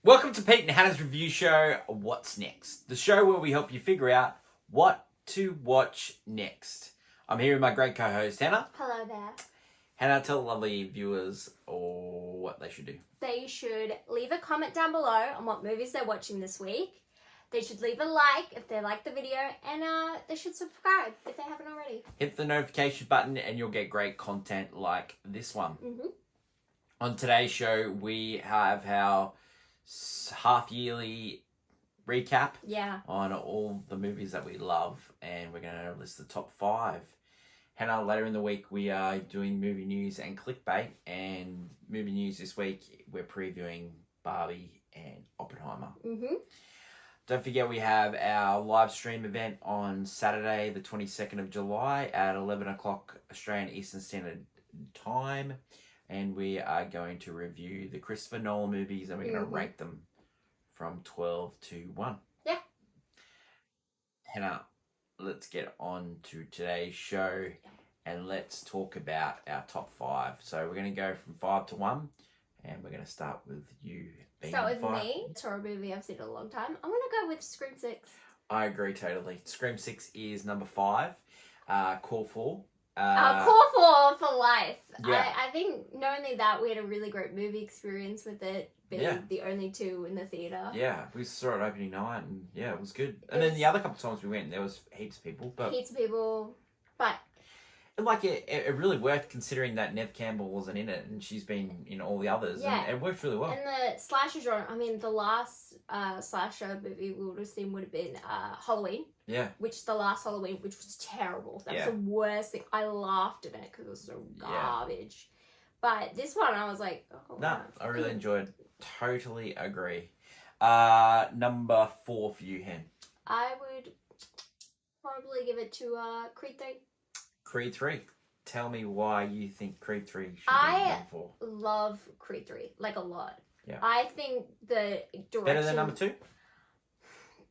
Welcome to Pete and Hannah's review show, What's Next? The show where we help you figure out what to watch next. I'm here with my great co-host, Hannah. Hello there. Hannah, tell the lovely viewers what they should do. They should leave a comment down below on what movies they're watching this week. They should leave a like if they like the video, and they should subscribe if they haven't already. Hit the notification button and you'll get great content like this one. Mm-hmm. On today's show, we have our half-yearly recap on all the movies that we love, and we're going to list the top 5. Hannah, later in the week we are doing movie news and clickbait, and movie news this week we're previewing Barbie and Oppenheimer. Mm-hmm. Don't forget we have our live stream event on Saturday the 22nd of July at 11 o'clock Australian Eastern Standard Time. And we are going to review the Christopher Nolan movies, and we're going to rank them from 12 to 1. Yeah. Hannah, let's get on to today's show, and let's talk about our top 5. So we're going to go from 5 to 1, and we're going to start with you being Start with 5. me. It's a horror movie I've seen in a long time. I'm going to go with Scream 6. I agree totally. Scream 6 is number 5. Call 4. Call for life. Yeah. I think not only that, we had a really great movie experience with it being the only 2 in the theatre. Yeah, we saw it opening night, and yeah, it was good. And then the other couple of times we went, there was heaps of people. But like it really worked, considering that Nev Campbell wasn't in it, and she's been in all the others. Yeah. And it worked really well. And the slasher genre, I mean, the last slasher movie we would have seen would have been Halloween. Yeah. Which the last Halloween, which was terrible. That was the worst thing. I laughed at it because it was so garbage. But this one, I was like, oh. No, I really enjoyed it. Totally agree. Number 4 for you, Hen. I would probably give it to Creed 3. Creed 3. Tell me why you think Creed 3 should be number 4. I love Creed 3, like a lot. Yeah. I think the direction... Better than number 2?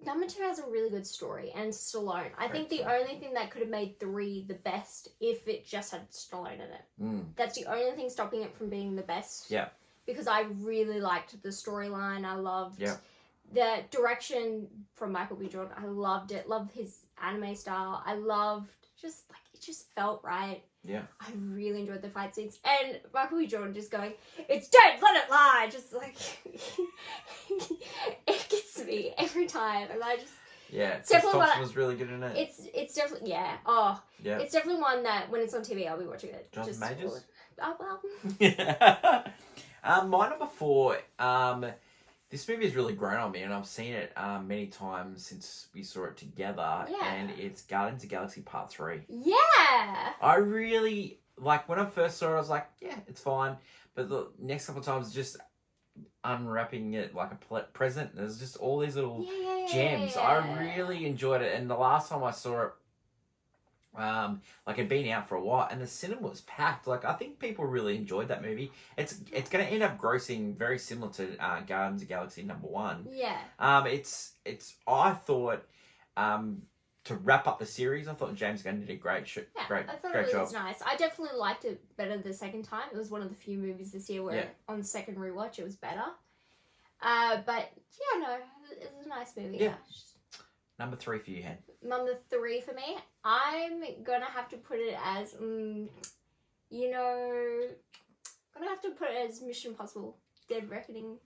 Number 2 has a really good story, and Stallone. I think the only thing that could have made 3 the best if it just had Stallone in it. Mm. That's the only thing stopping it from being the best. Yeah. Because I really liked the storyline. I loved the direction from Michael B. Jordan. I loved it. Loved his anime style. I loved just, like, it just felt right. Yeah. I really enjoyed the fight scenes. And Michael B. Jordan just going, "It's dead, let it lie." Just like, it gets me every time. And I just... Yeah, Thompson was really good in it. It's definitely, Oh. Yeah. It's definitely one that when it's on TV, I'll be watching it. Jonathan Majors? Oh, well. Yeah. My number 4, this movie has really grown on me, and I've seen it many times since we saw it together. Yeah. And it's Guardians of the Galaxy Part 3. Yeah. I really, like, when I first saw it, I was like, yeah, it's fine. But the next couple of times, just unwrapping it like a present, there's just all these little gems. Yeah. I really enjoyed it. And the last time I saw it, like, it'd been out for a while, and the cinema was packed. Like, I think people really enjoyed that movie. It's going to end up grossing very similar to Guardians of the Galaxy number 1. Yeah. It's I thought, to wrap up the series, I thought James Gunn did a great I thought great it job. was nice. I definitely liked it better the second time. It was one of the few movies this year where on second rewatch it was better. But yeah, no, it was a nice movie. Yeah. Number 3 for you, Hen. Number 3 for me, I'm gonna have to put it as, gonna have to put it as Mission Impossible: Dead Reckoning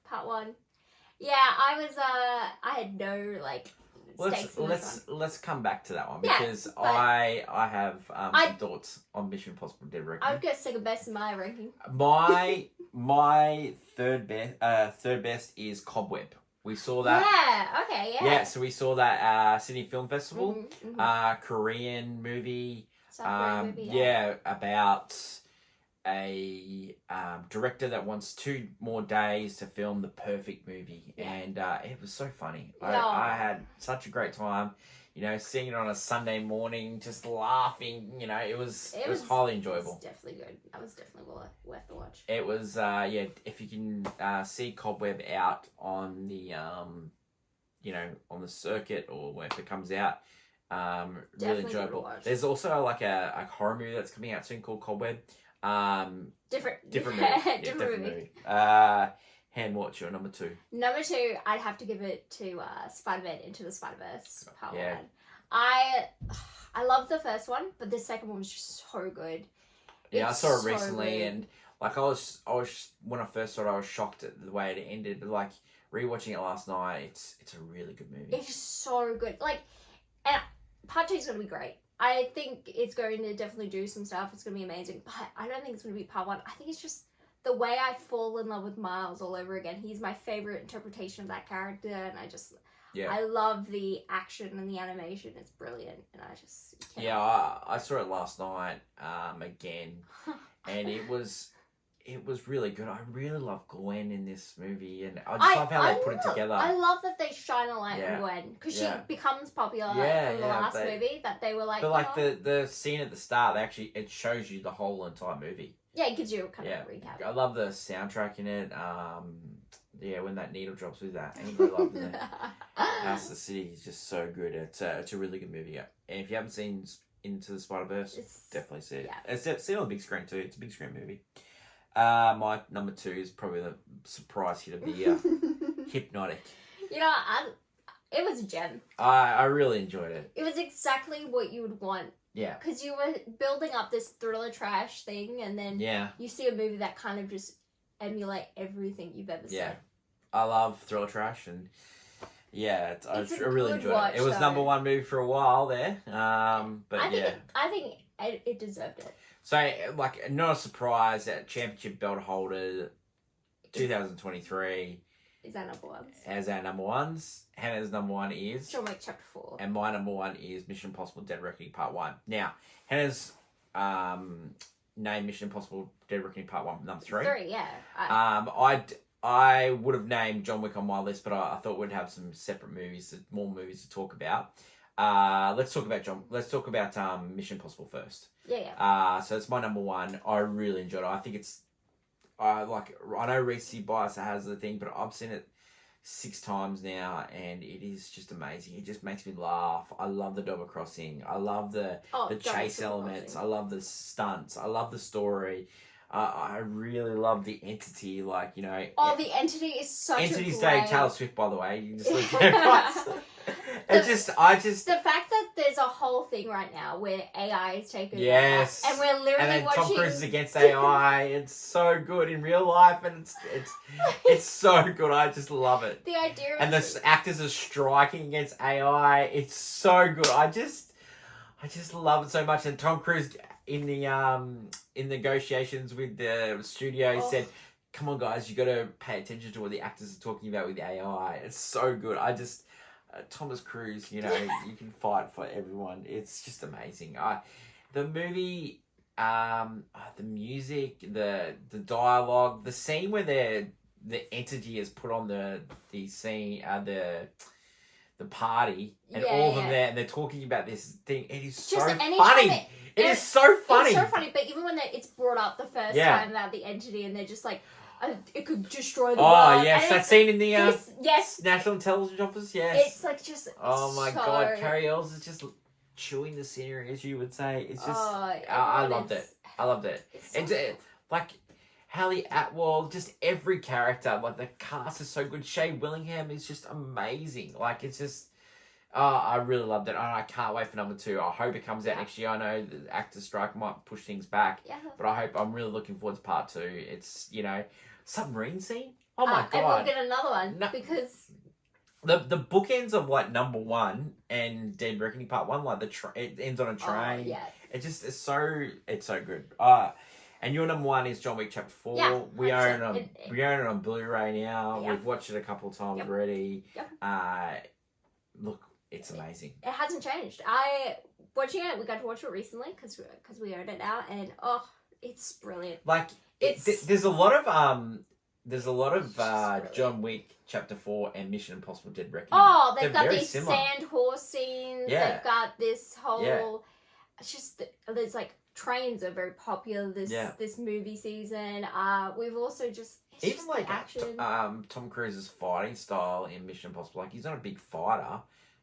Part 1. Yeah, I had no Let's come back to that one, Yeah, because I have some thoughts on Mission Impossible: Dead Reckoning. I would go second best in my ranking. My third best is Cobweb. We saw that. Yeah. Okay. Yeah. Yeah. So we saw that Sydney Film Festival, Mm-hmm. Korean movie. South Korean movie. Yeah, about a director that wants 2 more days to film the perfect movie, and it was so funny. I had such a great time, seeing it on a Sunday morning, just laughing. It was highly enjoyable. It was definitely good. That was definitely worth the watch. It was if you can see Cobweb out on the on the circuit, or if it comes out, really enjoyable. There's also like a horror movie that's coming out soon called Cobweb. Different movie. different movie. Hand, what's your number 2? Number 2, I'd have to give it to Spider-Man Into the Spider-Verse Part 1. Yeah. I love the first one, but the second one was just so good. Yeah, It's I saw it so recently, good. and like I was when I first saw it, I was shocked at the way it ended. But like rewatching it last night, it's a really good movie. It's so good. Like, and Part 2 is going to be great. I think it's going to definitely do some stuff. It's going to be amazing. But I don't think it's going to be Part 1. I think it's just the way I fall in love with Miles all over again. He's my favorite interpretation of that character, and I love the action and the animation. It's brilliant, and I saw it last night again, and it was really good. I really love Gwen in this movie, and I just love how they put it together. I love that they shine a light on Gwen, because she becomes popular from the last movie, that they were like... But like the scene at the start, it shows you the whole entire movie. Yeah, it gives you kind of a recap. I love the soundtrack in it. When that needle drops with that, anybody love the House of the City is just so good. It's a really good movie. And if you haven't seen Into the Spider-Verse, definitely see it. Yeah. See it on the big screen too. It's a big screen movie. My number 2 is probably the surprise hit of the year, Hypnotic. You know, it was a gem. I really enjoyed it. It was exactly what you would want. Yeah. Because you were building up this thriller trash thing, and then you see a movie that kind of just emulate everything you've ever seen. I love thriller trash, and I really enjoyed watch, it. It was though. number 1 movie for a while there, but I think it deserved it. So, like, not a surprise that championship belt holder 2023 is our number 1. As our number 1s. Hannah's number 1 is John Wick Chapter 4. And my number 1 is Mission Impossible Dead Reckoning Part 1. Now, Hannah's named Mission Impossible Dead Reckoning Part 1 number 3. 3, yeah. I would have named John Wick on my list, but I thought we'd have some separate movies, more movies to talk about. Let's talk about Mission Impossible first. Yeah. So it's my number 1. I really enjoyed it. I think it's I know recency bias has the thing, but I've seen it 6 times now, and it is just amazing. It just makes me laugh. I love the double crossing. I love the chase elements. I love the stunts. I love the story. I really love the entity, like, you know. Oh, the entity is such Entity's a great... Day, Taylor Swift, by the way. You can just look at it. The fact that there's a whole thing right now where AI is taking over, and we're literally and then watching... Tom Cruise is against AI. It's so good in real life, and it's so good. I just love it. The idea of... And the actors are striking against AI. It's so good. I just love it so much. And Tom Cruise in negotiations with the studio said, "Come on, guys, you got to pay attention to what the actors are talking about with the AI." It's so good. Thomas Cruise, you know, you can fight for everyone. It's just amazing. The movie, the music, the dialogue, the scene where the entity is put on the scene, the party, and all of them there, and they're talking about this thing. It is so funny. It is so funny. It's so funny, but even when it's brought up the first time about the entity, and they're just like, it could destroy the world. Oh, yes, that scene in the National Intelligence Office, yes. It's like just... Oh, my God, Carrie Ells is just chewing the scenery, as you would say. It's just... I loved it. I loved it. And, like, Hallie Atwell, just every character, like, the cast is so good. Shea Willingham is just amazing. Like, it's just... I really loved it. I can't wait for number 2. I hope it comes out next year. I know the actor strike might push things back, but I'm really looking forward to part 2. It's, you know, submarine scene. Oh my God! And we'll get another one because the bookends of like number 1 and Dead Reckoning Part 1, like it ends on a train. Oh, yeah. It just it's so good. And your number 1 is John Wick Chapter 4. Yeah, we own it on Blu-ray now. Yeah. We've watched it a couple of times already. Yep. Look, it's amazing. It hasn't changed. We got to watch it recently because we own it now, and it's brilliant. Like there's a lot of John Wick Chapter 4 and Mission Impossible Dead Reckoning. Oh, they've got these similar sand horse scenes. Yeah. They've got this whole. It's just there's like trains are very popular this movie season. We've also just even like the action. Tom Cruise's fighting style in Mission Impossible. Like he's not a big fighter,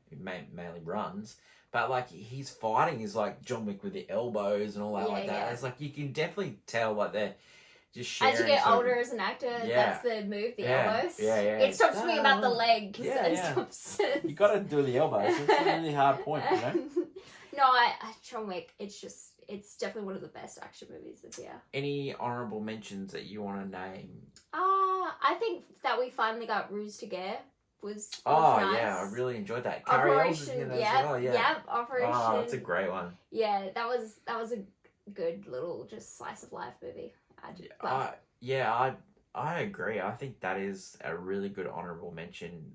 he mainly runs, but like his fighting is like John Wick with the elbows and all that that. It's like you can definitely tell like they're just sharing. As you get sort of- older as an actor, that's the move, the elbows. Yeah. It stops being about the legs. Yeah, and yeah. stops. You got to do the elbows. It's a really hard point, you know. No, John Wick. It's definitely one of the best action movies this year. Any honourable mentions that you want to name? I think that we finally got Ruse to Gare was Oh nice. yeah, I really enjoyed that. Carrie Ells is in it as well, yeah, Operation. Oh, that's a great one. Yeah, that was a good little just slice of life movie. I agree. I think that is a really good honourable mention.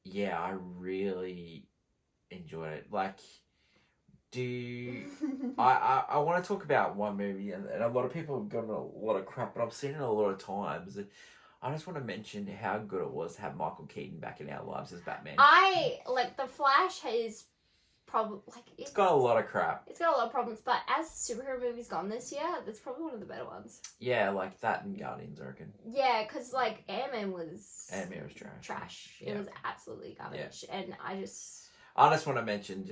Yeah, I really enjoyed it. Like, I want to talk about one movie, and a lot of people have gotten a lot of crap, but I've seen it a lot of times. And I just want to mention how good it was to have Michael Keaton back in our lives as Batman. The Flash has probably it's got a lot of crap. It's got a lot of problems, but as superhero movies gone this year, that's probably one of the better ones. Yeah, like that and Guardians, I reckon. Yeah, because like Ant-Man was trash. It was absolutely garbage, and I just want to mention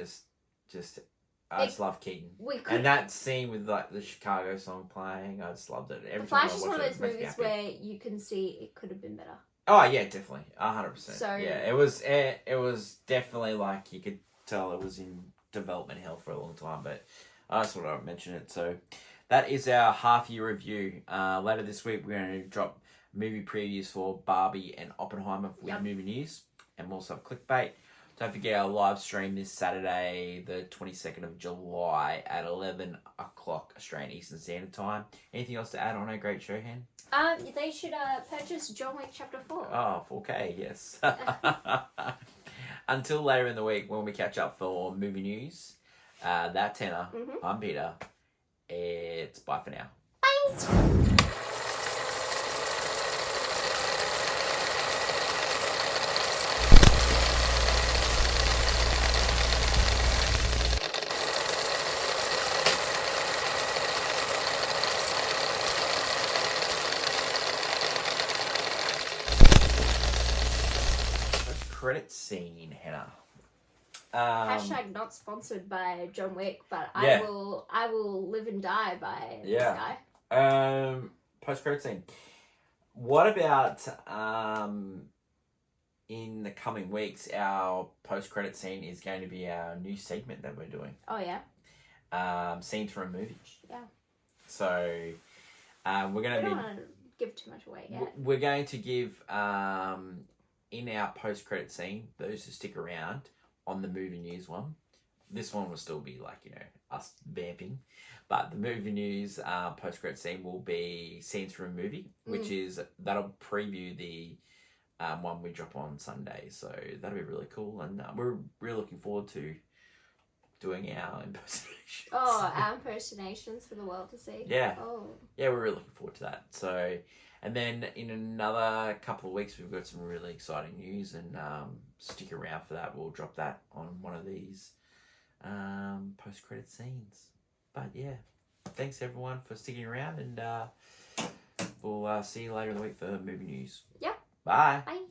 I just love Keaton. And that scene with like the Chicago song playing, I just loved it. The Flash is one of those movies where you can see it could have been better. Oh yeah, definitely, 100%. So yeah, it was definitely like you could tell it was in development hell for a long time, but I just thought I'd mention it. So that is our half-year review. Later this week, we're going to drop movie previews for Barbie and Oppenheimer with movie news, and we'll also have clickbait. Don't forget our live stream this Saturday, the 22nd of July at 11 o'clock Australian Eastern Standard Time. Anything else to add on our great show, Han? They should purchase John Wick Chapter 4. Oh, 4K, yes. Until later in the week when we catch up for movie news, that tenor, I'm Peter. It's bye for now. Bye! Credit scene, Hannah. Hashtag not sponsored by John Wick, but I will live and die by this guy. Post credit scene. What about in the coming weeks? Our post credit scene is going to be our new segment that we're doing. Oh yeah. Scenes from a movie. Yeah. So we're going to don't want to give too much away yet. We're going to give in our post credit scene, those who stick around on the movie news one. This one will still be like, us vamping. But the movie news post credit scene will be scenes from a movie, which is that'll preview the one we drop on Sunday. So that'll be really cool, and we're really looking forward to doing our impersonations. Oh, our impersonations for the world to see. Yeah. Oh. Yeah, we're really looking forward to that. So, and then in another couple of weeks, we've got some really exciting news, and stick around for that. We'll drop that on one of these post-credit scenes. But yeah, thanks everyone for sticking around, and we'll see you later in the week for movie news. Yep. Bye. Bye.